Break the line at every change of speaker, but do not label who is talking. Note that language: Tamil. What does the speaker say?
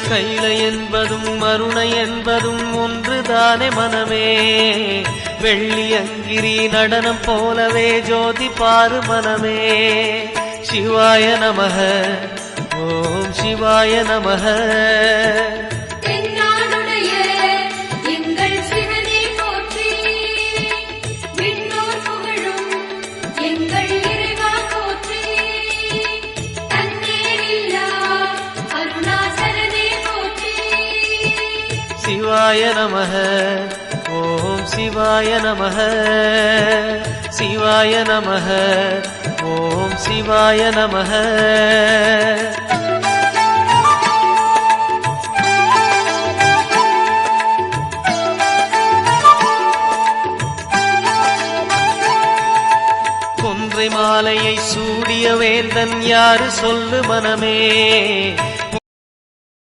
கைலை என்பதும் மருணை என்பதும் ஒன்றுதானே மனமே. வெள்ளி அங்கிரி நடனம் போலவே ஜோதி பாரு மனமே. சிவாய நமக ஓம் சிவாய நமக. சிவாய நமக ஓம் சிவாய நமக. சிவாய நமக ஓம் சிவாய நமக. கொன்றை மாலையை சூடிய வேந்தன் யாரு சொல்லு மனமே.